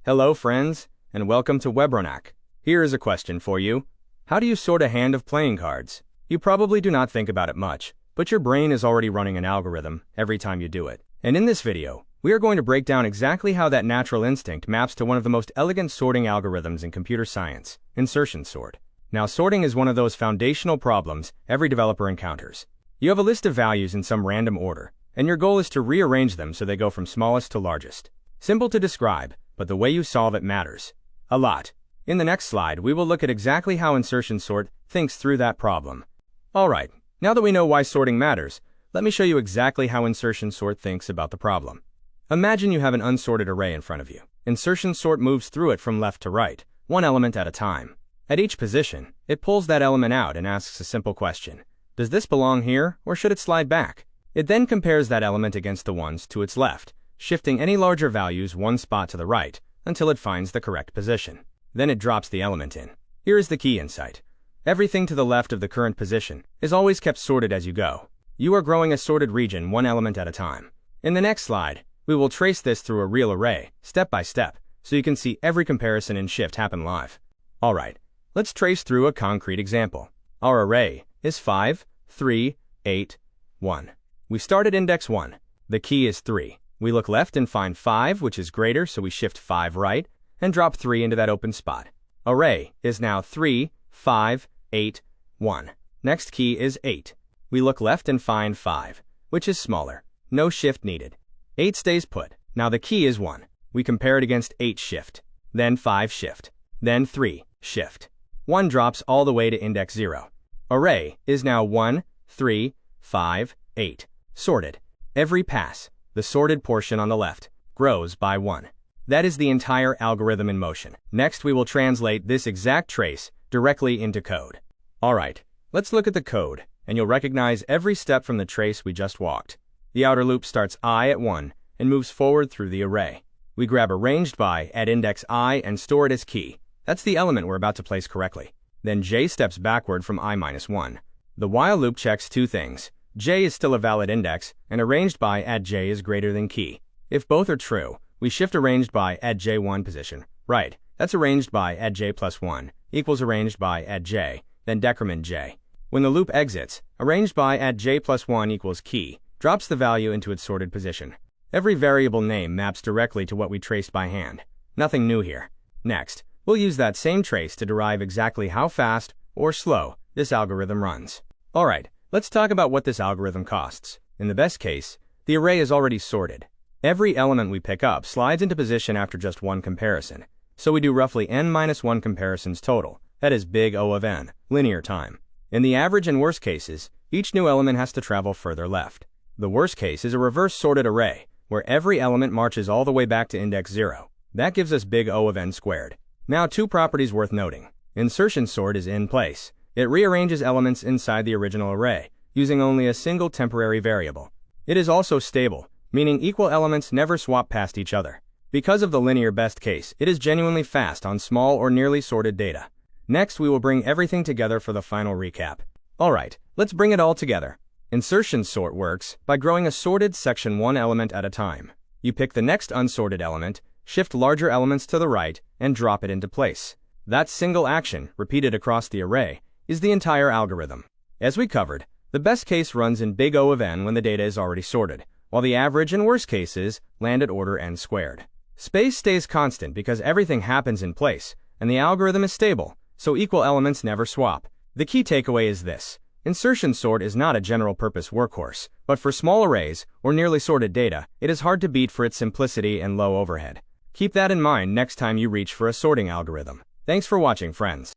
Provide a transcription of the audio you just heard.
Hello friends, and welcome to Webronaq. Here is a question for you. How do you sort a hand of playing cards? You probably do not think about it much, but your brain is already running an algorithm every time you do it. And in this video, we are going to break down exactly how that natural instinct maps to one of the most elegant sorting algorithms in computer science, insertion sort. Now, sorting is one of those foundational problems every developer encounters. You have a list of values in some random order, and your goal is to rearrange them so they go from smallest to largest. Simple to describe, but the way you solve it matters a lot. In the next slide, we will look at exactly how insertion sort thinks through that problem. Alright, now that we know why sorting matters, let me show you exactly how insertion sort thinks about the problem. Imagine you have an unsorted array in front of you. Insertion sort moves through it from left to right, one element at a time. At each position, it pulls that element out and asks a simple question. Does this belong here, or should it slide back? It then compares that element against the ones to its left, shifting any larger values one spot to the right until it finds the correct position. Then it drops the element in. Here is the key insight. Everything to the left of the current position is always kept sorted as you go. You are growing a sorted region one element at a time. In the next slide, we will trace this through a real array, step by step, so you can see every comparison and shift happen live. Alright, let's trace through a concrete example. Our array is 5, 3, 8, 1. We start at index 1. The key is 3. We look left and find 5, which is greater, so we shift 5 right, and drop 3 into that open spot. Array is now 3, 5, 8, 1. Next key is 8. We look left and find 5, which is smaller. No shift needed. 8 stays put. Now the key is 1. We compare it against 8 shift. Then 5 shift. Then 3 shift. 1 drops all the way to index 0. Array is now 1, 3, 5, 8. Sorted. Every pass, the sorted portion on the left, grows by 1. That is the entire algorithm in motion. Next, we will translate this exact trace directly into code. Alright, let's look at the code, and you'll recognize every step from the trace we just walked. The outer loop starts I at 1 and moves forward through the array. We grab arranged by at index I and store it as key. That's the element we're about to place correctly. Then j steps backward from I-1. The while loop checks two things. J is still a valid index, and arranged by at j is greater than key. If both are true, we shift arranged by at j1 position. Right, that's arranged by at j plus 1 equals arranged by at j, then decrement j. When the loop exits, arranged by at j plus 1 equals key, drops the value into its sorted position. Every variable name maps directly to what we traced by hand. Nothing new here. Next, we'll use that same trace to derive exactly how fast or slow this algorithm runs. Alright, let's talk about what this algorithm costs. In the best case, the array is already sorted. Every element we pick up slides into position after just one comparison. So we do roughly n-1 comparisons total. That is big O of n, linear time. In the average and worst cases, each new element has to travel further left. The worst case is a reverse sorted array, where every element marches all the way back to index 0. That gives us big O of n squared. Now, two properties worth noting. Insertion sort is in place. It rearranges elements inside the original array, using only a single temporary variable. It is also stable, meaning equal elements never swap past each other. Because of the linear best case, it is genuinely fast on small or nearly sorted data. Next, we will bring everything together for the final recap. Alright, let's bring it all together. Insertion sort works by growing a sorted section one element at a time. You pick the next unsorted element, shift larger elements to the right, and drop it into place. That single action, repeated across the array, is the entire algorithm. As we covered, the best case runs in big O of n when the data is already sorted, while the average and worst cases land at order n squared. Space stays constant because everything happens in place, and the algorithm is stable, so equal elements never swap. The key takeaway is this. Insertion sort is not a general-purpose workhorse, but for small arrays or nearly sorted data, it is hard to beat for its simplicity and low overhead. Keep that in mind next time you reach for a sorting algorithm. Thanks for watching, friends.